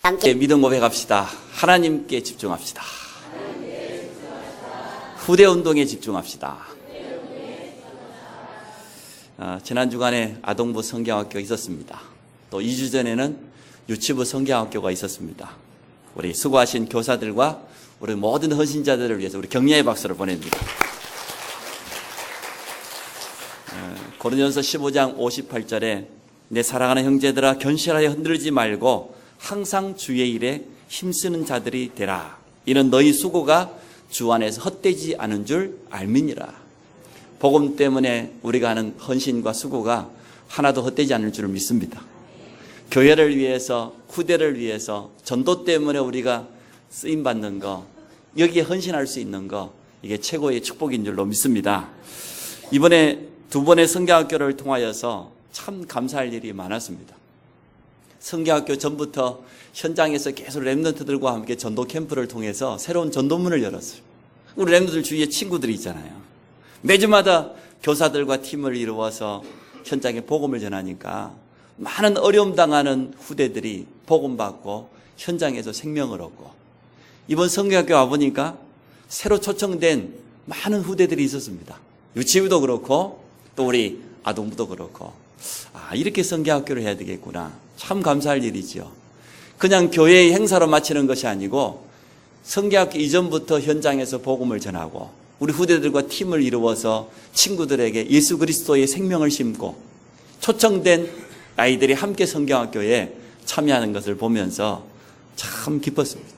함께 믿음 고백합시다. 하나님께 집중합시다. 후대 운동에 집중합시다. 지난 주간에 아동부 성경학교가 있었습니다. 또 2주 전에는 유치부 성경학교가 있었습니다. 우리 수고하신 교사들과 우리 모든 헌신자들을 위해서 우리 격려의 박수를 보냅니다. 고린도전서 15장 58절에 내 사랑하는 형제들아 견실하여 흔들지 말고 항상 주의 일에 힘쓰는 자들이 되라. 이는 너희 수고가 주 안에서 헛되지 않은 줄 알미니라. 복음 때문에 우리가 하는 헌신과 수고가 하나도 헛되지 않을 줄을 믿습니다. 교회를 위해서, 후대를 위해서, 전도 때문에 우리가 쓰임받는 거, 여기에 헌신할 수 있는 거, 이게 최고의 축복인 줄로 믿습니다. 이번에 두 번의 성경학교를 통하여서 참 감사할 일이 많았습니다. 성경학교 전부터 현장에서 계속 랩런트들과 함께 전도 캠프를 통해서 새로운 전도문을 열었어요. 우리 랩런트들 주위에 친구들이 있잖아요. 매주마다 교사들과 팀을 이루어서 현장에 복음을 전하니까 많은 어려움 당하는 후대들이 복음 받고 현장에서 생명을 얻고, 이번 성경학교 와보니까 새로 초청된 많은 후대들이 있었습니다. 유치부도 그렇고 또 우리 아동부도 그렇고, 이렇게 성경학교를 해야 되겠구나. 참 감사할 일이죠. 그냥 교회의 행사로 마치는 것이 아니고 성경학교 이전부터 현장에서 복음을 전하고 우리 후대들과 팀을 이루어서 친구들에게 예수 그리스도의 생명을 심고 초청된 아이들이 함께 성경학교에 참여하는 것을 보면서 참 기뻤습니다.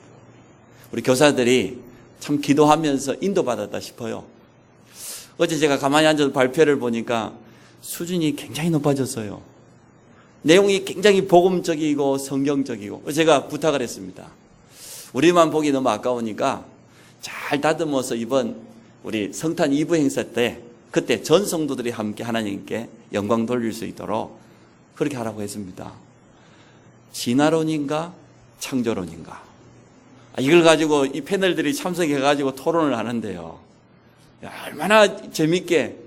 우리 교사들이 참 기도하면서 인도받았다 싶어요. 어제 제가 가만히 앉아서 발표를 보니까 수준이 굉장히 높아졌어요. 내용이 굉장히 복음적이고 성경적이고, 제가 부탁을 했습니다. 우리만 보기 너무 아까우니까 잘 다듬어서 이번 우리 성탄 2부 행사 때 그때 전 성도들이 함께 하나님께 영광 돌릴 수 있도록 그렇게 하라고 했습니다. 진화론인가 창조론인가, 이걸 가지고 이 패널들이 참석해가지고 토론을 하는데요. 얼마나 재밌게,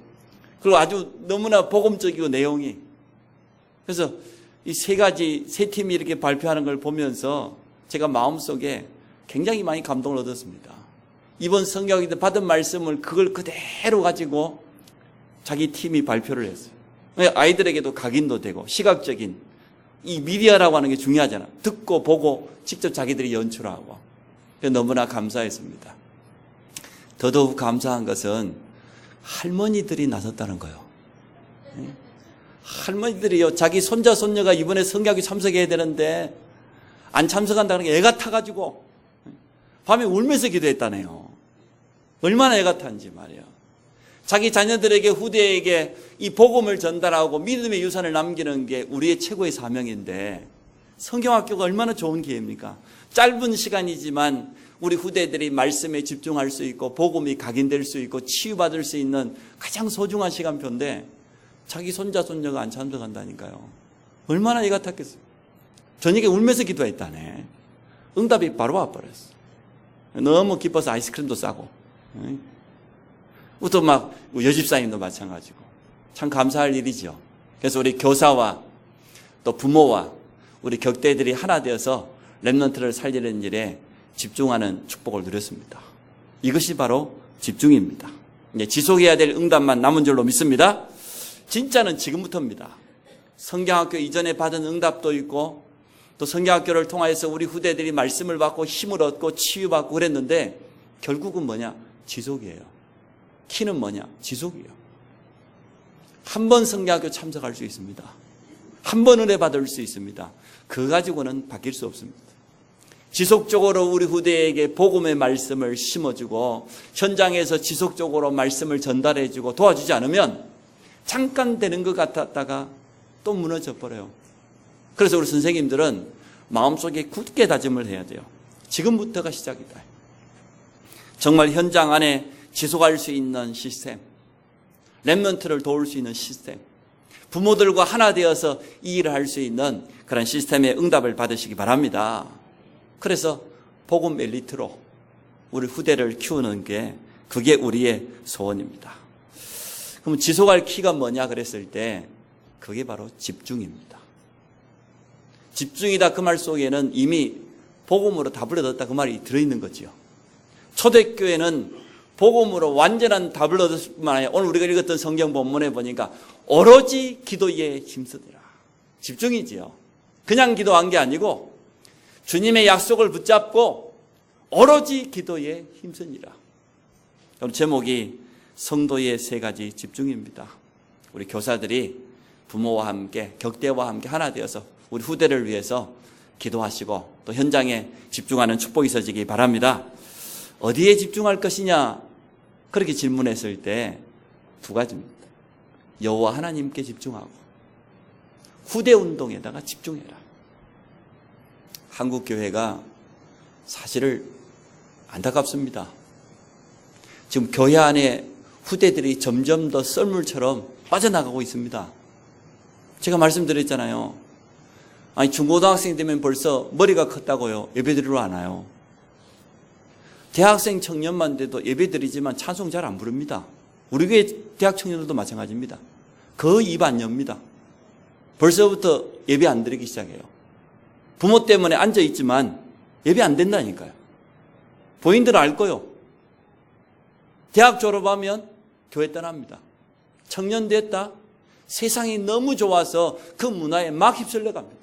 그리고 아주 너무나 복음적이고 내용이. 그래서 이 세 가지, 세 팀이 이렇게 발표하는 걸 보면서 제가 마음속에 굉장히 많이 감동을 얻었습니다. 이번 성경에 받은 말씀을 그걸 그대로 가지고 자기 팀이 발표를 했어요. 아이들에게도 각인도 되고 시각적인 이 미디어라고 하는 게 중요하잖아. 듣고 보고 직접 자기들이 연출하고. 너무나 감사했습니다. 더더욱 감사한 것은 할머니들이 나섰다는 거예요. 할머니들이요, 자기 손자 손녀가 이번에 성경학교 참석해야 되는데 안 참석한다는 게 애가 타가지고 밤에 울면서 기도했다네요. 얼마나 애가 탄지 말이에요. 자기 자녀들에게, 후대에게 이 복음을 전달하고 믿음의 유산을 남기는 게 우리의 최고의 사명인데, 성경학교가 얼마나 좋은 기회입니까? 짧은 시간이지만 우리 후대들이 말씀에 집중할 수 있고 복음이 각인될 수 있고 치유받을 수 있는 가장 소중한 시간표인데 자기 손자 손녀가 안 참석한다니까요. 얼마나 애가 탔겠어요. 저녁에 울면서 기도했다네. 응답이 바로 와버렸어. 너무 기뻐서 아이스크림도 싸고, 또 막 여집사님도 마찬가지고. 참 감사할 일이죠. 그래서 우리 교사와 또 부모와 우리 격대들이 하나 되어서 랩런트를 살리는 일에 집중하는 축복을 누렸습니다. 이것이 바로 집중입니다. 이제 지속해야 될 응답만 남은 줄로 믿습니다. 진짜는 지금부터입니다. 성경학교 이전에 받은 응답도 있고 또 성경학교를 통해서 우리 후대들이 말씀을 받고 힘을 얻고 치유받고 그랬는데 결국은 뭐냐? 지속이에요. 키는 뭐냐? 지속이에요. 한 번 성경학교 참석할 수 있습니다. 한 번 은혜 받을 수 있습니다. 그거 가지고는 바뀔 수 없습니다. 지속적으로 우리 후대에게 복음의 말씀을 심어주고 현장에서 지속적으로 말씀을 전달해주고 도와주지 않으면 잠깐 되는 것 같았다가 또 무너져 버려요. 그래서 우리 선생님들은 마음속에 굳게 다짐을 해야 돼요. 지금부터가 시작이다. 정말 현장 안에 지속할 수 있는 시스템, 랩런트를 도울 수 있는 시스템, 부모들과 하나 되어서 이 일을 할 수 있는 그런 시스템의 응답을 받으시기 바랍니다. 그래서 복음 엘리트로 우리 후대를 키우는 게 그게 우리의 소원입니다. 그럼 지속할 키가 뭐냐 그랬을 때 그게 바로 집중입니다. 집중이다 그 말 속에는 이미 복음으로 답을 얻었다 그 말이 들어있는 거지요. 초대교회는 복음으로 완전한 답을 얻었을 뿐만 아니라 오늘 우리가 읽었던 성경 본문에 보니까 오로지 기도에 힘쓰더라. 집중이지요. 그냥 기도한 게 아니고 주님의 약속을 붙잡고 오로지 기도에 힘쓰니라. 오늘 제목이 성도의 세 가지 집중입니다. 우리 교사들이 부모와 함께 격대와 함께 하나 되어서 우리 후대를 위해서 기도하시고 또 현장에 집중하는 축복이 있어지기 바랍니다. 어디에 집중할 것이냐? 그렇게 질문했을 때 두 가지입니다. 여호와 하나님께 집중하고 후대 운동에다가 집중해라. 한국 교회가 사실을 안타깝습니다. 지금 교회 안에 후대들이 점점 더 썰물처럼 빠져나가고 있습니다. 제가 말씀드렸잖아요. 아니 중고등학생 되면 벌써 머리가 컸다고요. 예배드리러 안 와요. 대학생 청년만 돼도 예배드리지만 찬송 잘 안 부릅니다. 우리 교회 대학 청년들도 마찬가지입니다. 거의 입 안 엽니다. 벌써부터 예배 안 드리기 시작해요. 부모 때문에 앉아있지만 예배 안 된다니까요. 본인들 알 거요. 대학 졸업하면 교회 떠납니다. 청년 됐다. 세상이 너무 좋아서 그 문화에 막 휩쓸려 갑니다.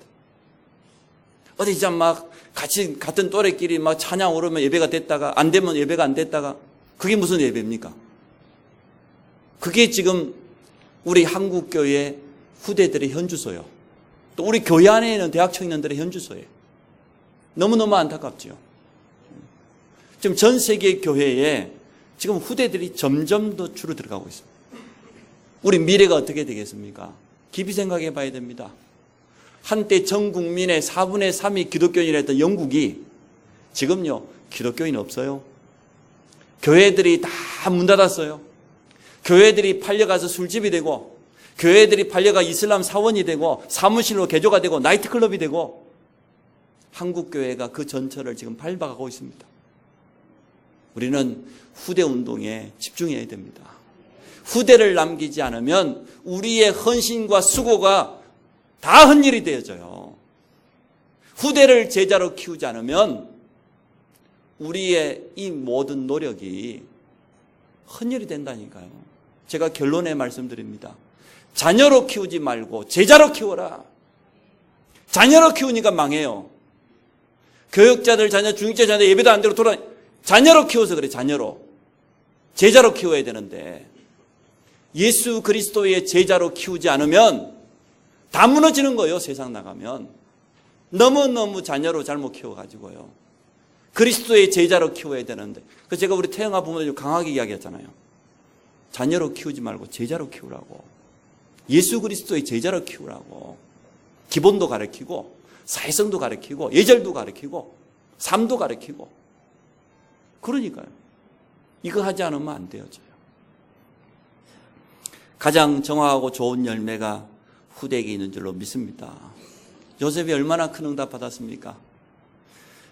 어디 진짜 막 같은 또래끼리 막 찬양 오르면 예배가 됐다가 안 되면 예배가 안 됐다가 그게 무슨 예배입니까? 그게 지금 우리 한국교회 후대들의 현주소요. 또 우리 교회 안에 있는 대학 청년들의 현주소예요. 너무너무 안타깝죠. 지금 전 세계 교회에 지금 후대들이 점점 더 줄어들어가고 있습니다. 우리 미래가 어떻게 되겠습니까? 깊이 생각해 봐야 됩니다. 한때 전 국민의 4분의 3이 기독교인이랬던 영국이 지금요 기독교인 없어요. 교회들이 다 문 닫았어요. 교회들이 팔려가서 술집이 되고 교회들이 팔려가 이슬람 사원이 되고 사무실로 개조가 되고 나이트클럽이 되고 한국 교회가 그 전철을 지금 밟아가고 있습니다. 우리는 후대 운동에 집중해야 됩니다. 후대를 남기지 않으면 우리의 헌신과 수고가 다 헛일이 되어져요. 후대를 제자로 키우지 않으면 우리의 이 모든 노력이 헛일이 된다니까요. 제가 결론에 말씀드립니다. 자녀로 키우지 말고 제자로 키워라. 자녀로 키우니까 망해요. 교육자들 자녀, 중직자 자녀 예배도 안 되고 자녀로 키워서 그래. 자녀로. 제자로 키워야 되는데 예수 그리스도의 제자로 키우지 않으면 다 무너지는 거예요. 세상 나가면. 너무너무 자녀로 잘못 키워가지고요. 그리스도의 제자로 키워야 되는데 그래서 제가 우리 태영아 부모님 강하게 이야기했잖아요. 자녀로 키우지 말고 제자로 키우라고. 예수 그리스도의 제자로 키우라고. 기본도 가르치고 사회성도 가르치고 예절도 가르치고 삶도 가르치고 그러니까요. 이거 하지 않으면 안 되어져요. 가장 정확하고 좋은 열매가 후대에게 있는 줄로 믿습니다. 요셉이 얼마나 큰 응답 받았습니까?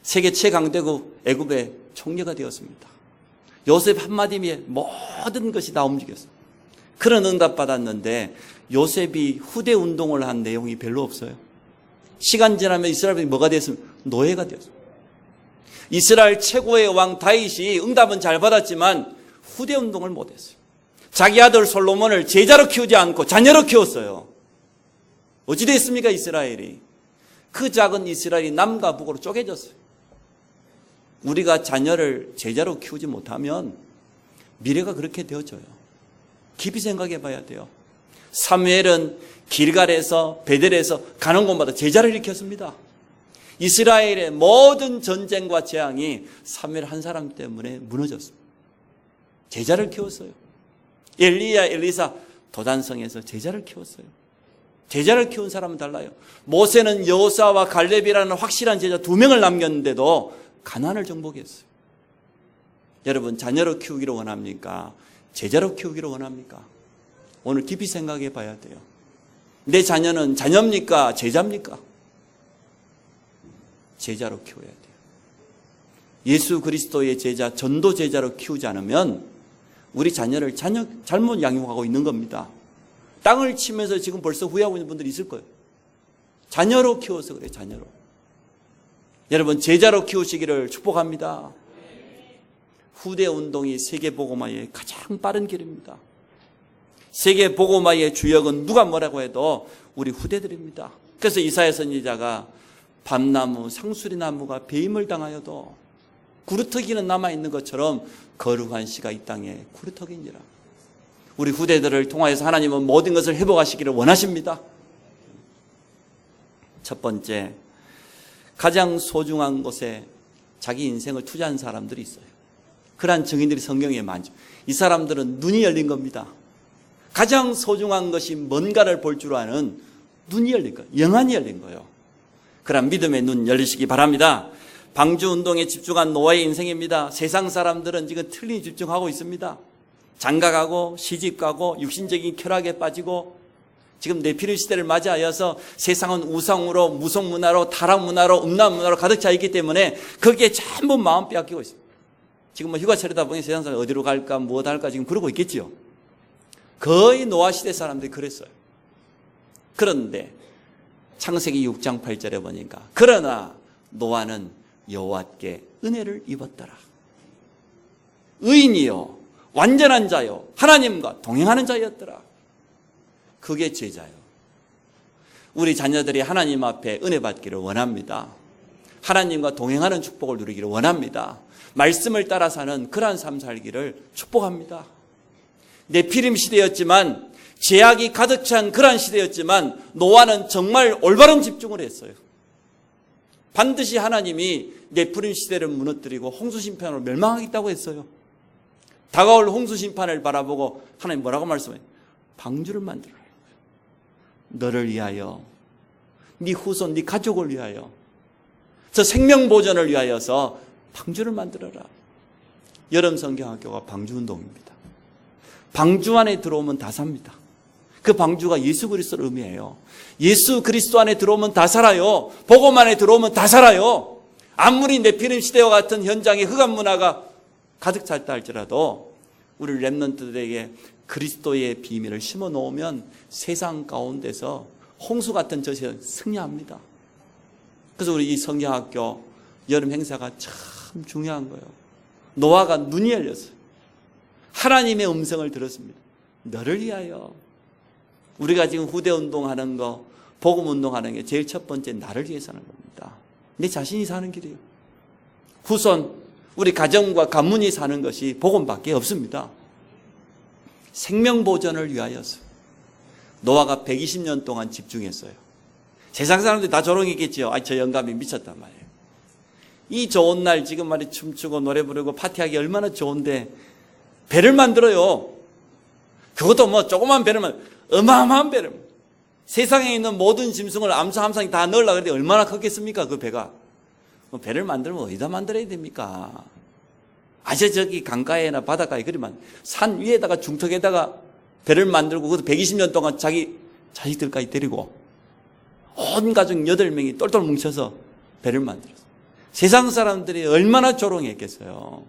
세계 최강대국 애굽의 총리가 되었습니다. 요셉 한마디에 모든 것이 다 움직였어요. 그런 응답 받았는데 요셉이 후대 운동을 한 내용이 별로 없어요. 시간 지나면 이스라엘이 뭐가 됐습니까? 노예가 되었어요. 이스라엘 최고의 왕 다윗이 응답은 잘 받았지만 후대 운동을 못했어요. 자기 아들 솔로몬을 제자로 키우지 않고 자녀로 키웠어요. 어찌 됐습니까? 이스라엘이. 그 작은 이스라엘이 남과 북으로 쪼개졌어요. 우리가 자녀를 제자로 키우지 못하면 미래가 그렇게 되어져요. 깊이 생각해 봐야 돼요. 사무엘은 길갈에서 베델에서 가는 곳마다 제자를 일으켰습니다. 이스라엘의 모든 전쟁과 재앙이 사무엘 한 사람 때문에 무너졌습니다. 제자를 키웠어요. 엘리야, 엘리사 도단성에서 제자를 키웠어요. 제자를 키운 사람은 달라요. 모세는 여호수아와 갈렙이라는 확실한 제자 2명을 남겼는데도 가나안을 정복했어요. 여러분 자녀로 키우기를 원합니까? 제자로 키우기를 원합니까? 오늘 깊이 생각해 봐야 돼요. 내 자녀는 자녀입니까? 제자입니까? 제자로 키워야 돼요. 예수 그리스도의 제자, 전도 제자로 키우지 않으면 우리 자녀를 잘못 양육하고 있는 겁니다. 땅을 치면서 지금 벌써 후회하고 있는 분들이 있을 거예요. 자녀로 키워서 그래요. 자녀로. 여러분 제자로 키우시기를 축복합니다. 후대 운동이 세계 복음화의 가장 빠른 길입니다. 세계 복음화의 주역은 누가 뭐라고 해도 우리 후대들입니다. 그래서 이사야 선지자가 밤나무, 상수리나무가 배임을 당하여도 구루터기는 남아있는 것처럼 거룩한 씨가 이 땅에 구루터기니라. 우리 후대들을 통하여서 하나님은 모든 것을 회복하시기를 원하십니다. 첫 번째, 가장 소중한 곳에 자기 인생을 투자한 사람들이 있어요. 그러한 증인들이 성경에 많죠. 이 사람들은 눈이 열린 겁니다. 가장 소중한 것이 뭔가를 볼 줄 아는 눈이 열린 거예요. 영안이 열린 거예요. 그런 믿음의 눈 열리시기 바랍니다. 방주운동에 집중한 노아의 인생입니다. 세상 사람들은 지금 틀린 집중하고 있습니다. 장가가고 시집가고 육신적인 쾌락에 빠지고 지금 네피림 시대를 맞이하여서 세상은 우상으로 무속문화로 타락문화로 음란문화로 가득 차 있기 때문에 거기에 전부 마음 빼앗기고 있습니다. 지금 뭐 휴가철이다 보니 세상 사람 어디로 갈까 무엇 할까 지금 그러고 있겠지요. 거의 노아 시대 사람들이 그랬어요. 그런데 창세기 6장 8절에 보니까 그러나 노아는 여호와께 은혜를 입었더라. 의인이요 완전한 자요 하나님과 동행하는 자였더라. 그게 제자요. 우리 자녀들이 하나님 앞에 은혜 받기를 원합니다. 하나님과 동행하는 축복을 누리기를 원합니다. 말씀을 따라 사는 그러한 삶 살기를 축복합니다. 네피림 시대였지만 죄악이 가득 찬 그러한 시대였지만 노아는 정말 올바른 집중을 했어요. 반드시 하나님이 네피림 시대를 무너뜨리고 홍수심판으로 멸망하겠다고 했어요. 다가올 홍수심판을 바라보고 하나님 뭐라고 말씀해요? 방주를 만들어라. 너를 위하여, 네 후손, 네 가족을 위하여, 저 생명보존을 위하여서 방주를 만들어라. 여름 성경학교가 방주운동입니다. 방주 안에 들어오면 다 삽니다. 그 방주가 예수 그리스도를 의미해요. 예수 그리스도 안에 들어오면 다 살아요. 복음 안에 들어오면 다 살아요. 아무리 네피림 시대와 같은 현장에 흑암 문화가 가득 찼다 할지라도 우리 렘넌트들에게 그리스도의 비밀을 심어 놓으면 세상 가운데서 홍수 같은 저시에 승리합니다. 그래서 우리 이 성경학교 여름 행사가 참 중요한 거예요. 노아가 눈이 열렸어요. 하나님의 음성을 들었습니다. 너를 위하여. 우리가 지금 후대 운동하는 거, 복음 운동하는 게 제일 첫 번째 나를 위해 사는 겁니다. 내 자신이 사는 길이에요. 후손, 우리 가정과 가문이 사는 것이 복음밖에 없습니다. 생명보존을 위하여서 노아가 120년 동안 집중했어요. 세상 사람들이 다 조롱했겠지요. 저 영감이 미쳤단 말이에요. 이 좋은 날 지금 말이 춤추고 노래 부르고 파티하기 얼마나 좋은데 배를 만들어요. 그것도 뭐 조그만 배를 어마어마한 배를 세상에 있는 모든 짐승을 암사함상에 다 넣으려고 그랬는데 얼마나 컸겠습니까 그 배가. 배를 만들면 어디다 만들어야 됩니까? 저기 강가에나 바닷가에 그러면 산 위에다가 중턱에다가 배를 만들고 그것도 120년 동안 자기 자식들까지 데리고 온 가족 8명이 똘똘 뭉쳐서 배를 만들었어요. 세상 사람들이 얼마나 조롱했겠어요.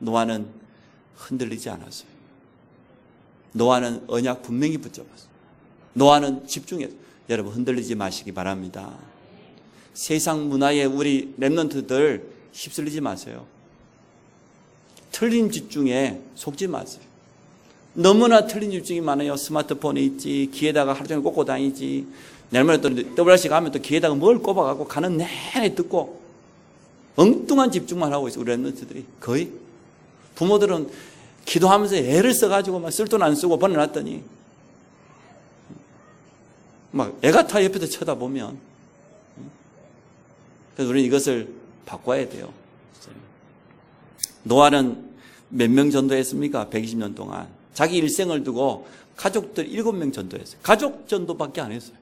노아는 흔들리지 않았어요. 노아는 언약 분명히 붙잡았어요. 노아는 집중했어요. 여러분 흔들리지 마시기 바랍니다. 세상 문화에 우리 렘넌트들 휩쓸리지 마세요. 틀린 집중에 속지 마세요. 너무나 틀린 집중이 많아요. 스마트폰에 있지, 귀에다가 하루 종일 꽂고 다니지. 내일모레 또 WRC 가면 또 귀에다가 뭘 꼽아갖고 가는 내내 듣고 엉뚱한 집중만 하고 있어요. 우리 렘넌트들이 거의. 부모들은 기도하면서 애를 써가지고 막 쓸 돈 안 쓰고 보내놨더니 막 애가 다 옆에서 쳐다보면. 그래서 우리는 이것을 바꿔야 돼요. 노아는 몇 명 전도했습니까? 120년 동안. 자기 일생을 두고 가족들 7명 전도했어요. 가족 전도밖에 안 했어요.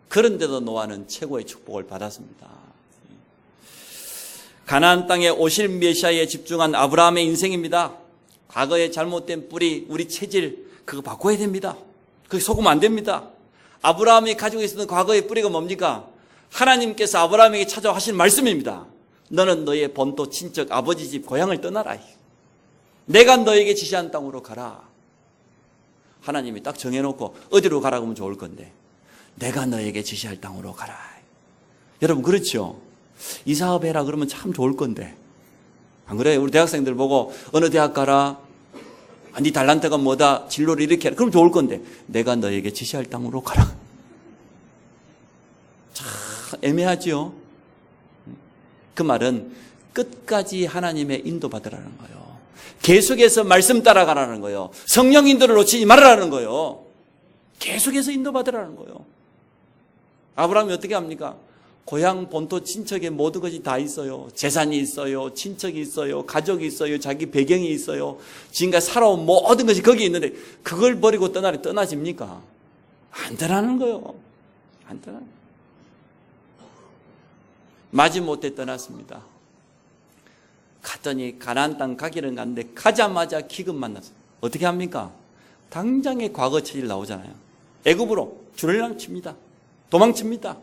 그런데도 노아는 최고의 축복을 받았습니다. 가나안 땅에 오실 메시아에 집중한 아브라함의 인생입니다. 과거의 잘못된 뿌리, 우리 체질 그거 바꿔야 됩니다. 그게 속으면 안 됩니다. 아브라함이 가지고 있었던 과거의 뿌리가 뭡니까? 하나님께서 아브라함에게 찾아와 하신 말씀입니다. 너는 너의 본토 친척 아버지 집 고향을 떠나라. 내가 너에게 지시한 땅으로 가라. 하나님이 딱 정해놓고 어디로 가라고 하면 좋을 건데 내가 너에게 지시할 땅으로 가라. 여러분 그렇죠? 이 사업 해라 그러면 참 좋을 건데 안 그래? 우리 대학생들 보고 어느 대학 가라, 네 달란트가 뭐다, 진로를 이렇게 해라 그럼 좋을 건데 내가 너에게 지시할 땅으로 가라. 참 애매하죠? 그 말은 끝까지 하나님의 인도받으라는 거예요. 계속해서 말씀 따라가라는 거예요. 성령 인도를 놓치지 말라는 거예요. 계속해서 인도받으라는 거예요. 아브라함이 어떻게 합니까? 고향 본토 친척의 모든 것이 다 있어요. 재산이 있어요. 친척이 있어요. 가족이 있어요. 자기 배경이 있어요. 지금까지 살아온 모든 것이 거기에 있는데 그걸 버리고 떠나집니까? 안 떠나는 거예요. 안 떠나는 거예요. 마지못해 떠났습니다. 갔더니 가나안 땅 가기는 갔는데 가자마자 기근 만났어요. 어떻게 합니까? 당장에 과거 체질 나오잖아요. 애굽으로 줄을랑 칩니다. 도망칩니다.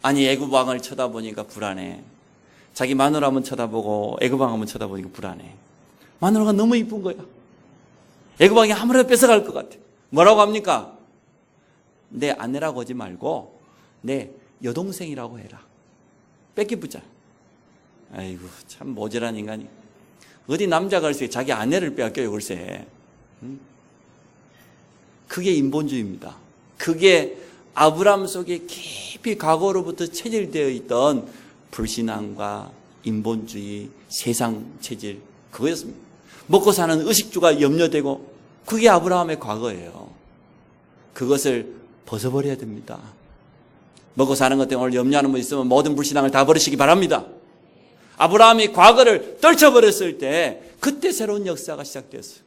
아니 애굽 왕을 쳐다보니까 불안해. 자기 마누라 한번 쳐다보고 애굽 왕 한번 쳐다보니까 불안해. 마누라가 너무 이쁜 거야. 애굽 왕이 아무래도 뺏어갈 것 같아. 뭐라고 합니까? 내 아내라고 하지 말고 내 여동생이라고 해라. 뺏기부자. 아이고 참 모자란 인간이. 어디 남자가 글쎄 자기 아내를 빼앗겨요 글쎄. 그게 인본주의입니다. 그게 아브라함 속에 깊이 과거로부터 체질되어 있던 불신앙과 인본주의, 세상 체질 그거였습니다. 먹고 사는 의식주가 염려되고 그게 아브라함의 과거예요. 그것을 벗어버려야 됩니다. 먹고 사는 것 때문에 오늘 염려하는 분 있으면 모든 불신앙을 다 버리시기 바랍니다. 아브라함이 과거를 떨쳐버렸을 때 그때 새로운 역사가 시작됐어요.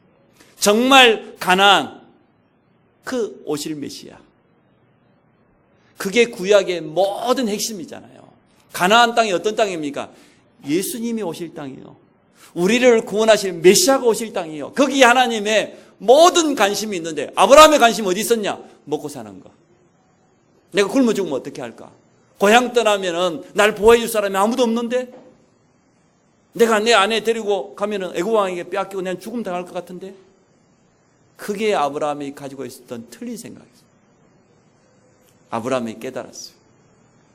정말 가나안 그 오실 메시아 그게 구약의 모든 핵심이잖아요. 가나안 땅이 어떤 땅입니까? 예수님이 오실 땅이에요. 우리를 구원하실 메시아가 오실 땅이에요. 거기에 하나님의 모든 관심이 있는데 아브라함의 관심이 어디 있었냐? 먹고 사는 거. 내가 굶어 죽으면 어떻게 할까? 고향 떠나면은 날 보호해 줄 사람이 아무도 없는데 내가 내 아내 데리고 가면은 애굽 왕에게 빼앗기고 내가 죽음 당할 것 같은데 그게 아브라함이 가지고 있었던 틀린 생각이었어요. 아브라함이 깨달았어요.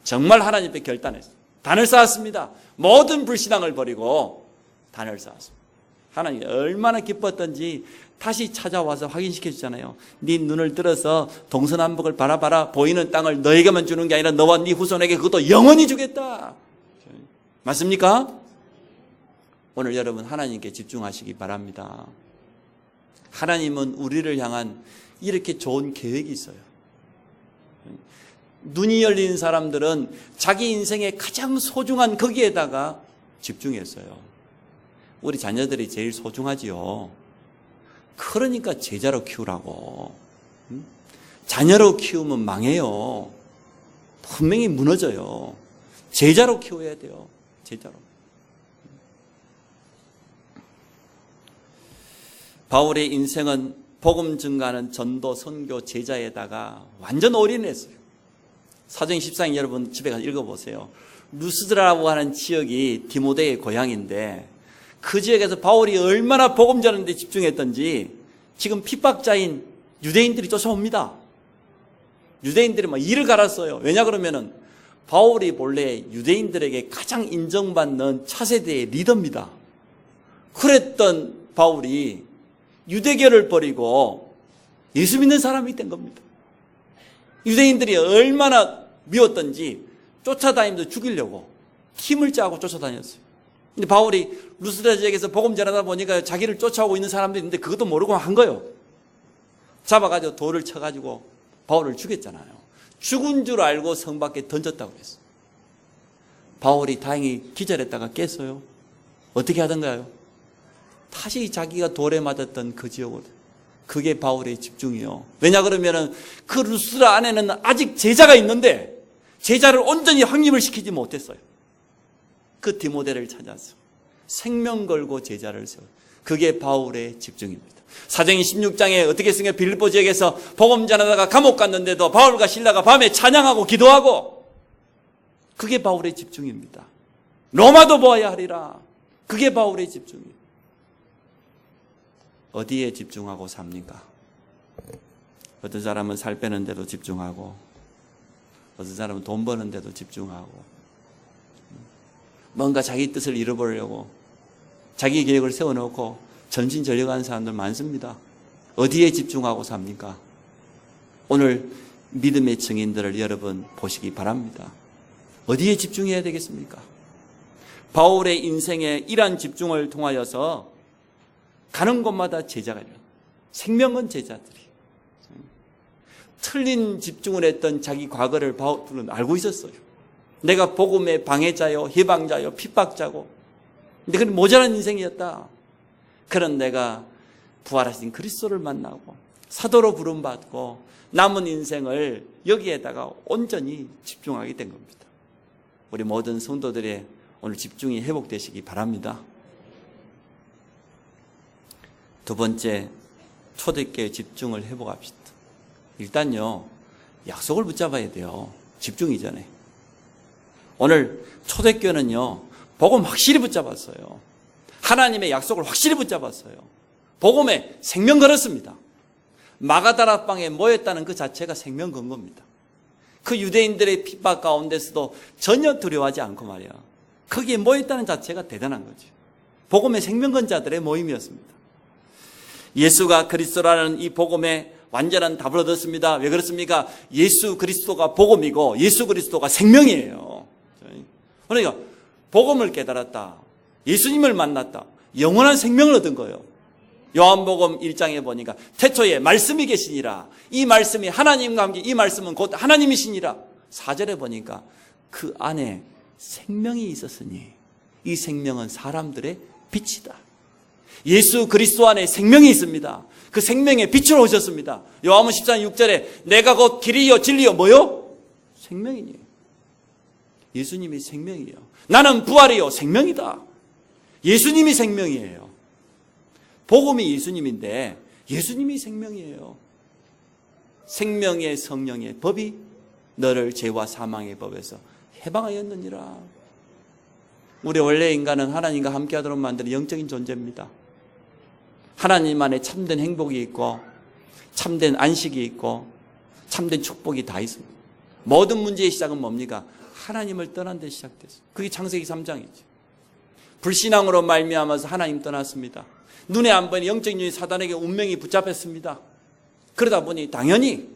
정말 하나님 앞에 결단했어요. 단을 쌓았습니다. 모든 불신앙을 버리고 단을 쌓았습니다. 하나님이 얼마나 기뻤던지 다시 찾아와서 확인시켜 주잖아요. 네 눈을 들어서 동서남북을 바라봐라. 보이는 땅을 너에게만 주는 게 아니라 너와 네 후손에게 그것도 영원히 주겠다. 맞습니까? 오늘 여러분 하나님께 집중하시기 바랍니다. 하나님은 우리를 향한 이렇게 좋은 계획이 있어요. 눈이 열린 사람들은 자기 인생의 가장 소중한 거기에다가 집중했어요. 우리 자녀들이 제일 소중하지요. 그러니까 제자로 키우라고. 자녀로 키우면 망해요. 분명히 무너져요. 제자로 키워야 돼요. 제자로. 바울의 인생은 복음 증가하는 전도, 선교, 제자에다가 완전 올인했어요. 사도행 14장 여러분 집에 가서 읽어보세요. 루스드라라고 하는 지역이 디모데의 고향인데 그 지역에서 바울이 얼마나 복음 전하는 데 집중했던지 지금 핍박자인 유대인들이 쫓아옵니다. 유대인들이 막 이를 갈았어요. 왜냐 그러면은 바울이 본래 유대인들에게 가장 인정받는 차세대의 리더입니다. 그랬던 바울이 유대교를 버리고 예수 믿는 사람이 된 겁니다. 유대인들이 얼마나 미웠던지 쫓아다니면서 죽이려고 힘을 짜고 쫓아다녔어요. 근데 바울이 루스드라 지역에서 복음 전하다 보니까 자기를 쫓아오고 있는 사람들이 있는데 그것도 모르고 한 거예요. 잡아가지고 돌을 쳐가지고 바울을 죽였잖아요. 죽은 줄 알고 성 밖에 던졌다고 그랬어요. 바울이 다행히 기절했다가 깼어요. 어떻게 하던가요? 다시 자기가 돌에 맞았던 그 지역으로. 그게 바울의 집중이요. 왜냐 그러면은 그 루스드라 안에는 아직 제자가 있는데 제자를 온전히 확립을 시키지 못했어요. 그 디모데를 찾아서 생명 걸고 제자를 세워. 그게 바울의 집중입니다. 사도행 16장에 어떻게 쓰냐? 빌립보 지역에서 복음 전하다가 감옥 갔는데도 바울과 실라가 밤에 찬양하고 기도하고 그게 바울의 집중입니다. 로마도 보아야 하리라. 그게 바울의 집중이에요. 어디에 집중하고 삽니까? 어떤 사람은 살 빼는 데도 집중하고 어떤 사람은 돈 버는 데도 집중하고, 뭔가 자기 뜻을 이뤄보려고 자기 계획을 세워놓고 전심전력하는 사람들 많습니다. 어디에 집중하고 삽니까? 오늘 믿음의 증인들을 여러분 보시기 바랍니다. 어디에 집중해야 되겠습니까? 바울의 인생에 이러한 집중을 통하여서 가는 곳마다 제자가 일어나. 생명은 제자들이. 틀린 집중을 했던 자기 과거를 바울은 알고 있었어요. 내가 복음의 방해자요, 해방자요, 핍박자고. 근데 그건 모자란 인생이었다. 그런 내가 부활하신 그리스도를 만나고 사도로 부름받고 남은 인생을 여기에다가 온전히 집중하게 된 겁니다. 우리 모든 성도들의 오늘 집중이 회복되시기 바랍니다. 두 번째, 초대교회 집중을 회복합시다. 일단요, 약속을 붙잡아야 돼요. 집중 이전에. 오늘 초대교회는요, 복음 확실히 붙잡았어요. 하나님의 약속을 확실히 붙잡았어요. 복음에 생명 걸었습니다. 마가다락방에 모였다는 그 자체가 생명 건 겁니다. 그 유대인들의 핍박 가운데서도 전혀 두려워하지 않고 말이야. 거기에 모였다는 자체가 대단한 거죠. 복음의 생명 건 자들의 모임이었습니다. 예수가 그리스도라는 이 복음에 완전한 답을 얻었습니다. 왜 그렇습니까? 예수 그리스도가 복음이고 예수 그리스도가 생명이에요. 그러니까 복음을 깨달았다. 예수님을 만났다. 영원한 생명을 얻은 거예요. 요한복음 1장에 보니까 태초에 말씀이 계시니라. 이 말씀이 하나님과 함께, 이 말씀은 곧 하나님이시니라. 4절에 보니까 그 안에 생명이 있었으니 이 생명은 사람들의 빛이다. 예수 그리스도 안에 생명이 있습니다. 그 생명의 빛으로 오셨습니다. 요한복음 14장 6절에 내가 곧 길이요 진리요 뭐요? 생명이니. 예수님이 생명이에요. 나는 부활이요 생명이다. 예수님이 생명이에요. 복음이 예수님인데 예수님이 생명이에요. 생명의 성령의 법이 너를 죄와 사망의 법에서 해방하였느니라. 우리 원래 인간은 하나님과 함께하도록 만드는 영적인 존재입니다. 하나님 안에 참된 행복이 있고 참된 안식이 있고 참된 축복이 다 있습니다. 모든 문제의 시작은 뭡니까? 하나님을 떠난 데 시작됐어요. 그게 창세기 3장이죠. 불신앙으로 말미암아서 하나님 떠났습니다. 눈에 안 보이는 영적인 눈이 사단에게 운명이 붙잡혔습니다. 그러다 보니 당연히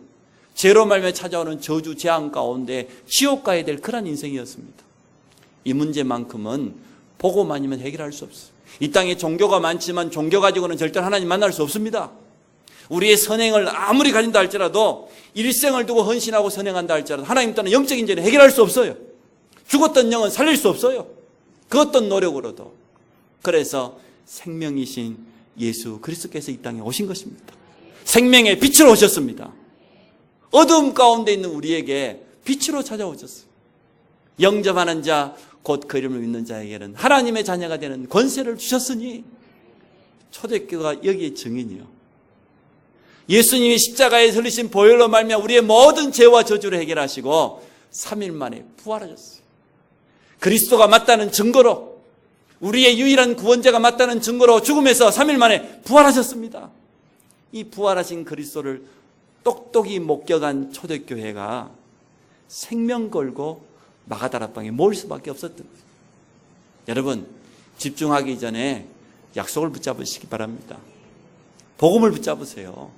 죄로 말미암아 찾아오는 저주 재앙 가운데 지옥 가야 될 그런 인생이었습니다. 이 문제만큼은 복음 아니면 해결할 수 없어요. 이 땅에 종교가 많지만 종교 가지고는 절대 하나님 만날 수 없습니다. 우리의 선행을 아무리 가진다 할지라도 일생을 두고 헌신하고 선행한다 할지라도 하나님 따는 영적인 죄는 해결할 수 없어요. 죽었던 영은 살릴 수 없어요. 그 어떤 노력으로도. 그래서 생명이신 예수 그리스도께서 이 땅에 오신 것입니다. 생명의 빛으로 오셨습니다. 어두움 가운데 있는 우리에게 빛으로 찾아오셨어요. 영접하는 자 곧 그 이름을 믿는 자에게는 하나님의 자녀가 되는 권세를 주셨으니 초대교회가 여기에 증인이요. 예수님이 십자가에 흘리신 보혈로 말미암아 우리의 모든 죄와 저주를 해결하시고 3일 만에 부활하셨어요. 그리스도가 맞다는 증거로, 우리의 유일한 구원자가 맞다는 증거로 죽음에서 3일 만에 부활하셨습니다. 이 부활하신 그리스도를 똑똑히 목격한 초대교회가 생명 걸고 마가다락방에 모일 수밖에 없었던 거예요. 여러분, 집중하기 전에 약속을 붙잡으시기 바랍니다. 복음을 붙잡으세요.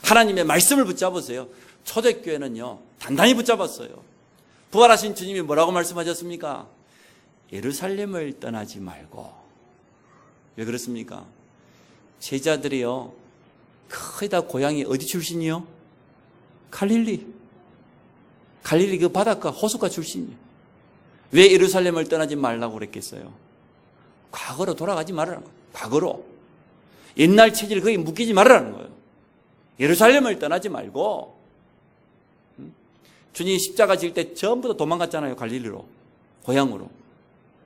하나님의 말씀을 붙잡으세요. 초대교회는요, 단단히 붙잡았어요. 부활하신 주님이 뭐라고 말씀하셨습니까? 예루살렘을 떠나지 말고. 왜 그렇습니까? 제자들이요, 거의 다 고향이 어디 출신이요? 갈릴리 그 바닷가 호숫가 출신이에요. 왜 예루살렘을 떠나지 말라고 그랬겠어요? 과거로 돌아가지 말라는 거예요. 과거로. 옛날 체질을 거기 묶이지 말라는 거예요. 예루살렘을 떠나지 말고. 주님이 십자가 질 때 전부 다 도망갔잖아요. 갈릴리로. 고향으로.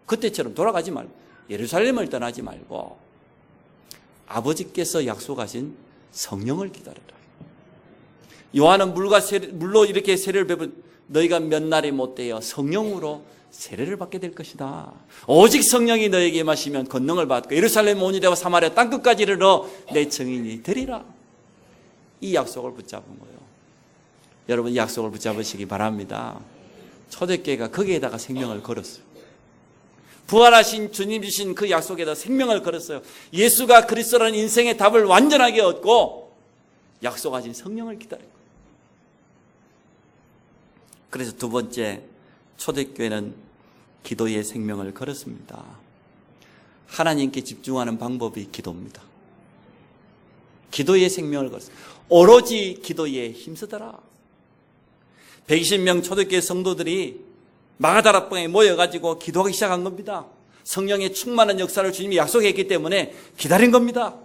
그때처럼 돌아가지 말고. 예루살렘을 떠나지 말고. 아버지께서 약속하신 성령을 기다려라. 요한은 물로 이렇게 세례를 베푼 너희가 몇 날이 못되어 성령으로 세례를 받게 될 것이다. 오직 성령이 너에게 임하시면 권능을 받고 예루살렘 온 유대와 사마리아 땅끝까지 이르러 내 증인이 되리라. 이 약속을 붙잡은 거예요. 여러분 약속을 붙잡으시기 바랍니다. 초대교회가 거기에다가 생명을 걸었어요. 부활하신 주님 주신 그 약속에다 생명을 걸었어요. 예수가 그리스도라는 인생의 답을 완전하게 얻고 약속하신 성령을 기다려요. 그래서 두 번째, 초대교회는 기도의 생명을 걸었습니다. 하나님께 집중하는 방법이 기도입니다. 기도의 생명을 걸었어요. 오로지 기도에 힘쓰더라. 120명 초대교회 성도들이 마가다락방에 모여가지고 기도하기 시작한 겁니다. 성령의 충만한 역사를 주님이 약속했기 때문에 기다린 겁니다.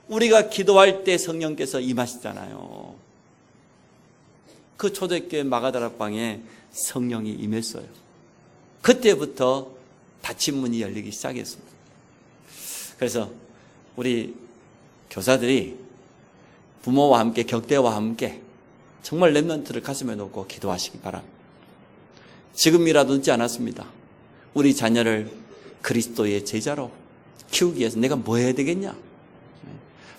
우리가 기도할 때 성령께서 임하시잖아요. 그 초대교회 마가다락방에 성령이 임했어요. 그때부터 닫힌 문이 열리기 시작했습니다. 그래서 우리 교사들이 부모와 함께 격대와 함께 정말 렘넌트를 가슴에 놓고 기도하시기 바랍니다. 지금이라도 늦지 않았습니다. 우리 자녀를 그리스도의 제자로 키우기 위해서 내가 뭐 해야 되겠냐?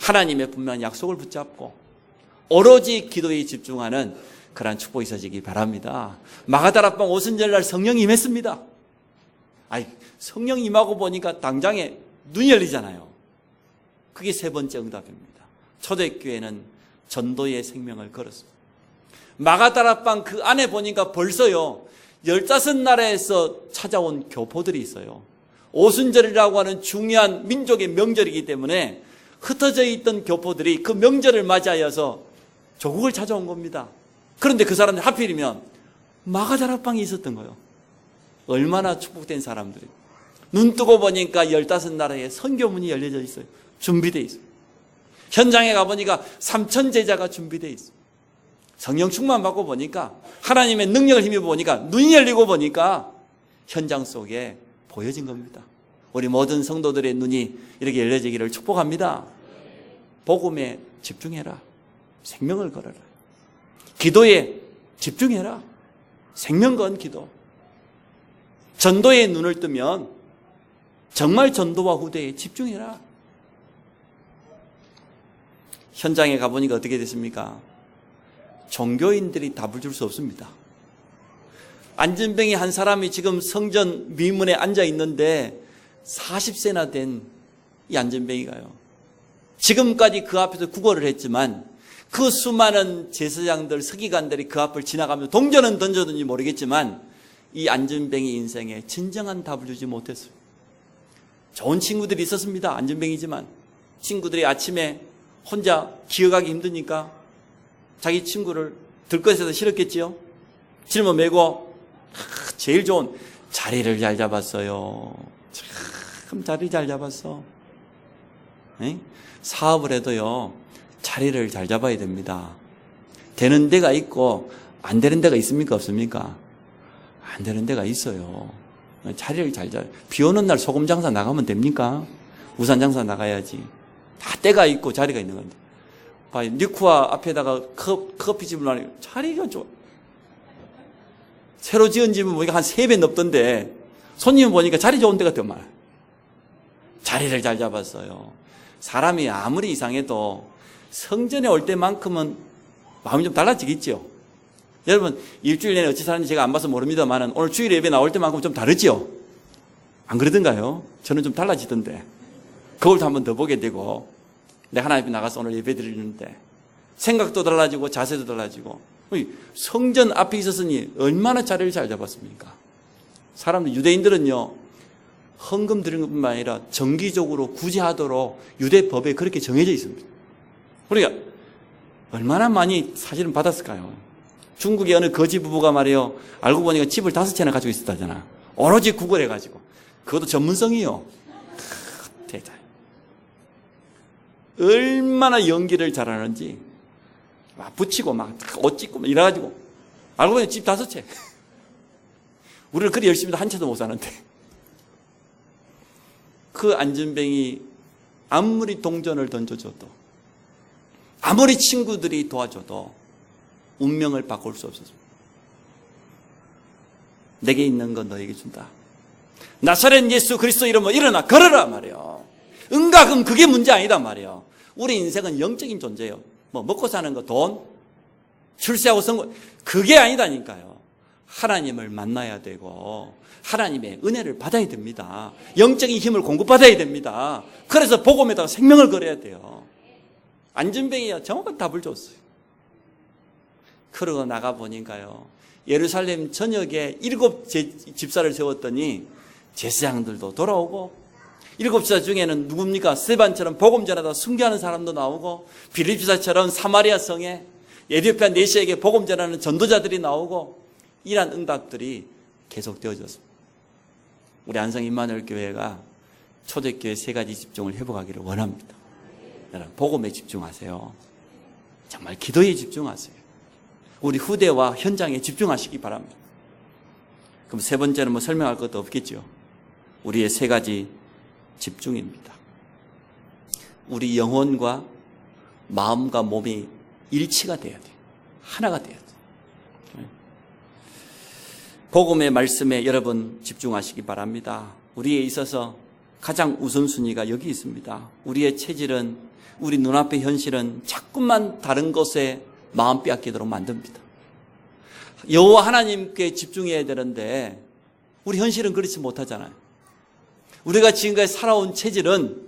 하나님의 분명한 약속을 붙잡고 오로지 기도에 집중하는 그러한 축복이 있어지기 바랍니다. 마가다락방 오순절날 성령이 임했습니다. 성령 임하고 보니까 당장에 눈이 열리잖아요. 그게 세 번째 응답입니다. 초대교회는 전도의 생명을 걸었습니다. 마가다락방 그 안에 보니까 벌써요 15나라에서 찾아온 교포들이 있어요. 오순절이라고 하는 중요한 민족의 명절이기 때문에 흩어져 있던 교포들이 그 명절을 맞이하여서 조국을 찾아온 겁니다. 그런데 그 사람들 하필이면 마가다락방에 있었던 거예요. 얼마나 축복된 사람들이. 눈 뜨고 보니까 15나라에 선교문이 열려져 있어요. 준비되어 있어요. 현장에 가보니까 3,000 제자가 준비되어 있어요. 성령 충만 받고 보니까 하나님의 능력을 힘입어 보니까 눈이 열리고 보니까 현장 속에 보여진 겁니다. 우리 모든 성도들의 눈이 이렇게 열려지기를 축복합니다. 복음에 집중해라. 생명을 걸어라. 기도에 집중해라. 생명 건 기도. 전도에 눈을 뜨면 정말 전도와 후대에 집중해라. 현장에 가보니까 어떻게 됐습니까? 종교인들이 답을 줄 수 없습니다. 안전뱅이 한 사람이 지금 성전 미문에 앉아 있는데 40세나 된 이 안전뱅이가요. 지금까지 그 앞에서 구걸을 했지만 그 수많은 제사장들, 서기관들이 그 앞을 지나가면서 동전은 던졌는지 모르겠지만 이 안전뱅이 인생에 진정한 답을 주지 못했어요. 좋은 친구들이 있었습니다. 안전뱅이지만 친구들이 아침에 혼자 기어가기 힘드니까 자기 친구를 들것에서 실었겠지요. 짊어 메고 제일 좋은 자리를 잘 잡았어요. 참 자리 잘 잡았어. 사업을 해도요 자리를 잘 잡아야 됩니다. 되는 데가 있고 안 되는 데가 있습니까? 없습니까? 안 되는 데가 있어요. 자리를 잘 잡아요. 비 오는 날 소금 장사 나가면 됩니까? 우산 장사 나가야지. 다 때가 있고 자리가 있는 건데. 뉴크와 앞에다가 커피집을 놔요. 자리가 좋아. 새로 지은 집은 보니까 한 3배 넘던데 손님 보니까 자리 좋은 데가 더 많아요. 자리를 잘 잡았어요. 사람이 아무리 이상해도 성전에 올 때만큼은 마음이 좀 달라지겠죠. 여러분 일주일 내내 어찌 사는지 제가 안 봐서 모릅니다만 오늘 주일 예배 나올 때만큼 좀 다르죠. 안 그러던가요? 저는 좀 달라지던데 그걸 한 번 더 보게 되고 내가 하나님 앞에 나가서 오늘 예배 드리는데 생각도 달라지고 자세도 달라지고 성전 앞에 있었으니 얼마나 자리를 잘 잡았습니까? 사람들 유대인들은요 헌금 드리는 것뿐만 아니라 정기적으로 구제하도록 유대법에 그렇게 정해져 있습니다. 우리가 얼마나 많이 사실은 받았을까요? 중국의 어느 거지 부부가 말이에요 알고 보니까 집을 5채나 가지고 있었다잖아. 오로지 구걸해가지고 그것도 전문성이요. 대단. 얼마나 연기를 잘하는지 막 붙이고 막 옷 찢고 막 이래가지고 알고 보니 집 5채. 우리는 그리 열심히 한 채도 못 사는데 그 안전뱅이 아무리 동전을 던져줘도 아무리 친구들이 도와줘도 운명을 바꿀 수 없었습니다. 내게 있는 건 너에게 준다. 나사렛 예수 그리스도 이름으로 일어나 걸어라 말이에요. 은가금 그게 문제 아니다 말이에요. 우리 인생은 영적인 존재예요. 뭐 먹고 사는 거 돈 출세하고 성공, 그게 아니다니까요. 하나님을 만나야 되고 하나님의 은혜를 받아야 됩니다. 영적인 힘을 공급받아야 됩니다. 그래서 복음에다가 생명을 걸어야 돼요. 안전뱅이가 정확한 답을 줬어요. 그러고 나가 보니까요, 예루살렘 전역에 7 집사를 세웠더니 제사장들도 돌아오고, 7 집사 중에는 누굽니까? 스데반처럼 복음 전하다 순교하는 사람도 나오고, 빌립 집사처럼 사마리아 성에 에티오피아 내시에게 복음 전하는 전도자들이 나오고, 이러한 응답들이 계속되어졌습니다. 우리 안성 임마누엘 교회가 초대교회 3가지 집중을 회복하기를 원합니다. 여러분, 복음에 집중하세요. 정말 기도에 집중하세요. 우리 후대와 현장에 집중하시기 바랍니다. 그럼 3번째는 뭐 설명할 것도 없겠죠. 우리의 3가지 집중입니다. 우리 영혼과 마음과 몸이 일치가 돼야 돼요. 하나가 돼야 돼요. 복음의 말씀에 여러분 집중하시기 바랍니다. 우리에 있어서 가장 우선순위가 여기 있습니다. 우리의 체질은, 우리 눈앞의 현실은 자꾸만 다른 것에 마음 빼앗기도록 만듭니다. 여호와 하나님께 집중해야 되는데 우리 현실은 그렇지 못하잖아요. 우리가 지금까지 살아온 체질은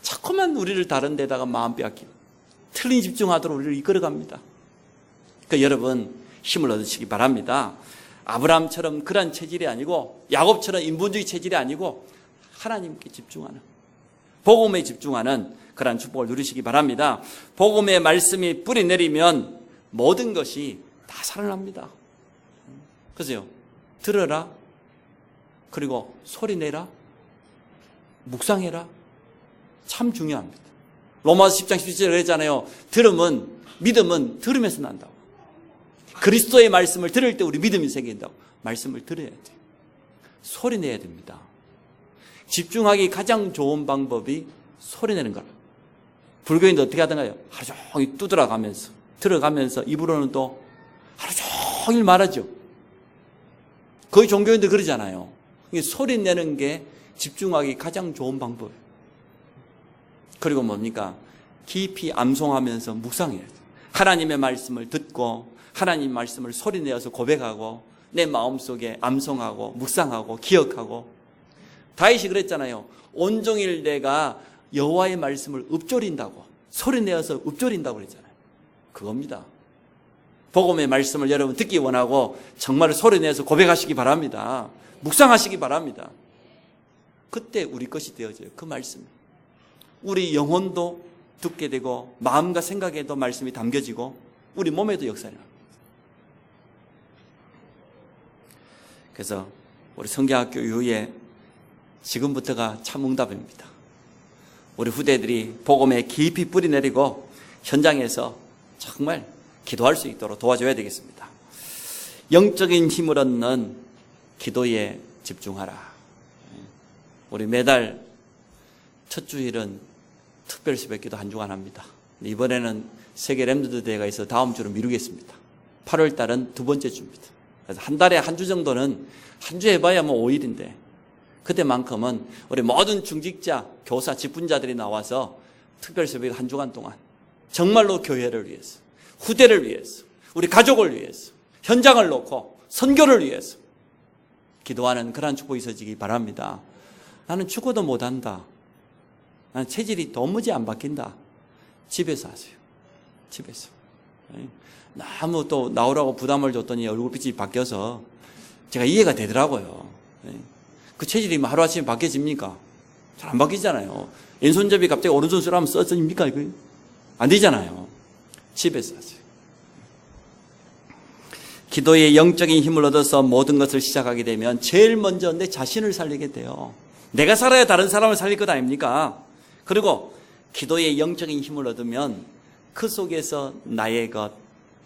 자꾸만 우리를 다른 데다가 마음 빼앗기고 틀린 집중하도록 우리를 이끌어갑니다. 그러니까 여러분 힘을 얻으시기 바랍니다. 아브라함처럼 그런 체질이 아니고, 야곱처럼 인본주의 체질이 아니고 하나님께 집중하는, 복음에 집중하는 그런 축복을 누리시기 바랍니다. 복음의 말씀이 뿌리 내리면 모든 것이 다 살아납니다. 그죠? 들어라, 그리고 소리내라, 묵상해라. 참 중요합니다. 로마서 10장 17절에 그랬잖아요. 믿음은 들으면서 난다고. 그리스도의 말씀을 들을 때 우리 믿음이 생긴다고. 말씀을 들어야 돼요. 소리내야 됩니다. 집중하기 가장 좋은 방법이 소리내는 거라. 불교인도 어떻게 하던가요? 하루 종일 두드러가면서, 들어가면서 입으로는 또 하루 종일 말하죠. 거의 종교인들 그러잖아요. 소리내는 게 집중하기 가장 좋은 방법이에요. 그리고 뭡니까? 깊이 암송하면서 묵상해야 돼요. 하나님의 말씀을 듣고 하나님 말씀을 소리내어서 고백하고 내 마음속에 암송하고 묵상하고 기억하고. 다윗이 그랬잖아요. 온종일 내가 여호와의 말씀을 읊조린다고, 소리내어서 읊조린다고 그랬잖아요. 그겁니다. 복음의 말씀을 여러분 듣기 원하고 정말 소리내어서 고백하시기 바랍니다. 묵상하시기 바랍니다. 그때 우리 것이 되어져요. 그 말씀. 우리 영혼도 듣게 되고 마음과 생각에도 말씀이 담겨지고 우리 몸에도 역사를 합니다. 그래서 우리 성경학교 이후에 지금부터가 참 응답입니다. 우리 후대들이 복음에 깊이 뿌리 내리고 현장에서 정말 기도할 수 있도록 도와줘야 되겠습니다. 영적인 힘을 얻는 기도에 집중하라. 우리 매달 첫 주일은 특별 새벽 기도 한 주간 합니다. 이번에는 세계 렘넌트 대회가 있어서 다음 주로 미루겠습니다. 8월 달은 2번째 주입니다. 그래서 한 달에 한 주 정도는, 한 주 해봐야 뭐 5일인데 그때만큼은 우리 모든 중직자, 교사, 직분자들이 나와서 특별 새벽 한 주간 동안 정말로 교회를 위해서, 후대를 위해서, 우리 가족을 위해서, 현장을 놓고 선교를 위해서 기도하는 그런 축복이 있어지기 바랍니다. 나는 축구도 못한다, 나는 체질이 도무지 안 바뀐다. 집에서 하세요. 집에서. 너무 또 나오라고 부담을 줬더니 얼굴빛이 바뀌어서 제가 이해가 되더라고요. 그 체질이 하루아침에 바뀌어집니까? 잘 안 바뀌잖아요. 왼손잡이 갑자기 오른손으로 하면 써집니까? 이거 안 되잖아요. 집에서 하세요. 기도에 영적인 힘을 얻어서 모든 것을 시작하게 되면 제일 먼저 내 자신을 살리게 돼요. 내가 살아야 다른 사람을 살릴 것 아닙니까? 그리고 기도에 영적인 힘을 얻으면 그 속에서 나의 것,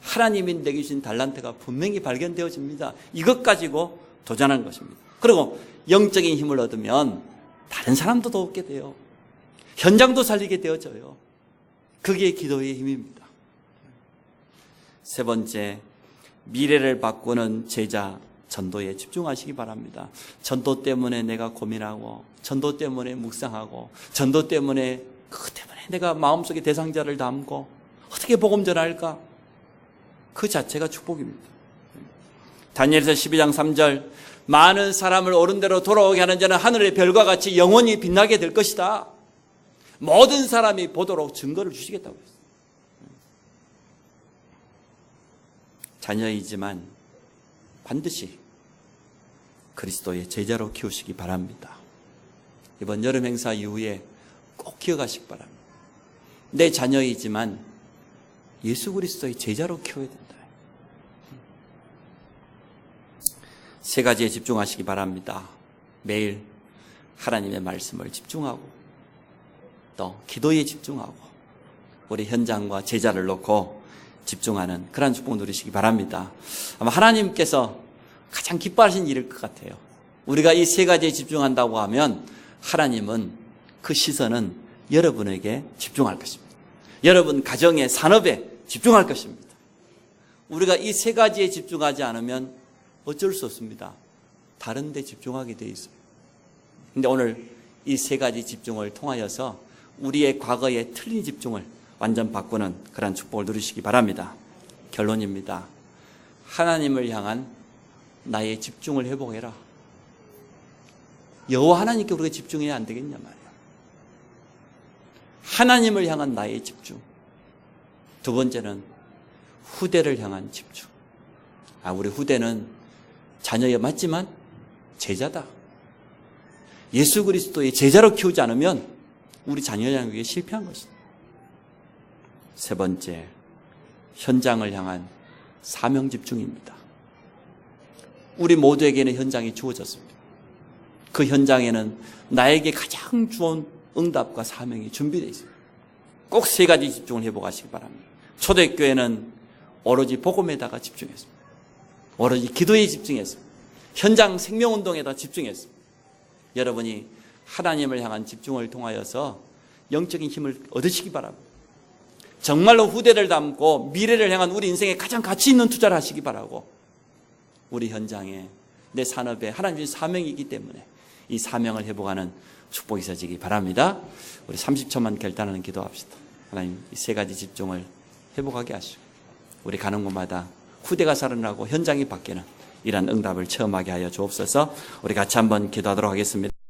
하나님이 내게 주신 달란트가 분명히 발견되어집니다. 이것 가지고 도전하는 것입니다. 그리고 영적인 힘을 얻으면 다른 사람도 돕게 돼요. 현장도 살리게 되어져요. 그게 기도의 힘입니다. 3번째, 미래를 바꾸는 제자 전도에 집중하시기 바랍니다. 전도 때문에 내가 고민하고, 전도 때문에 묵상하고, 전도 때문에 그것 때문에 내가 마음속에 대상자를 담고 어떻게 복음 전할까? 그 자체가 축복입니다. 다니엘서 12장 3절 많은 사람을 옳은 대로 돌아오게 하는 자는 하늘의 별과 같이 영원히 빛나게 될 것이다. 모든 사람이 보도록 증거를 주시겠다고 했어요. 자녀이지만 반드시 그리스도의 제자로 키우시기 바랍니다. 이번 여름 행사 이후에 꼭 기억하시기 바랍니다. 내 자녀이지만 예수 그리스도의 제자로 키워야 된다. 세 가지에 집중하시기 바랍니다. 매일 하나님의 말씀을 집중하고 또 기도에 집중하고 우리 현장과 제자를 놓고 집중하는 그런 축복 누리시기 바랍니다. 아마 하나님께서 가장 기뻐하신 일일 것 같아요. 우리가 이 세 가지에 집중한다고 하면 하나님은 그 시선은 여러분에게 집중할 것입니다. 여러분 가정의 산업에 집중할 것입니다. 우리가 이 세 가지에 집중하지 않으면 어쩔 수 없습니다. 다른 데 집중하게 돼 있어요. 근데 오늘 이 세 가지 집중을 통하여서 우리의 과거의 틀린 집중을 완전 바꾸는 그런 축복을 누리시기 바랍니다. 결론입니다. 하나님을 향한 나의 집중을 회복해라. 여호와 하나님께 우리가 집중해야 안 되겠냐 말이야. 하나님을 향한 나의 집중. 두 번째는 후대를 향한 집중. 우리 후대는 자녀야 맞지만 제자다. 예수 그리스도의 제자로 키우지 않으면 우리 자녀 양육에 실패한 것이다. 세 번째, 현장을 향한 사명 집중입니다. 우리 모두에게는 현장이 주어졌습니다. 그 현장에는 나에게 가장 좋은 응답과 사명이 준비되어 있습니다. 꼭 세 가지 집중을 회복하시기 바랍니다. 초대교회는 오로지 복음에다가 집중했습니다. 오로지 기도에 집중했습니다. 현장 생명운동에다 집중했습니다. 여러분이 하나님을 향한 집중을 통하여서 영적인 힘을 얻으시기 바랍니다. 정말로 후대를 담고 미래를 향한 우리 인생에 가장 가치 있는 투자를 하시기 바라고, 우리 현장에 내 산업에 하나님 주신 사명이 있기 때문에 이 사명을 회복하는 축복이 있어지기 바랍니다. 우리 30초만 결단하는 기도합시다. 하나님, 이 세 가지 집중을 회복하게 하시고 우리 가는 곳마다 후대가 살아나고 현장이 바뀌는 이러한 응답을 체험하게 하여 주옵소서. 우리 같이 한번 기도하도록 하겠습니다.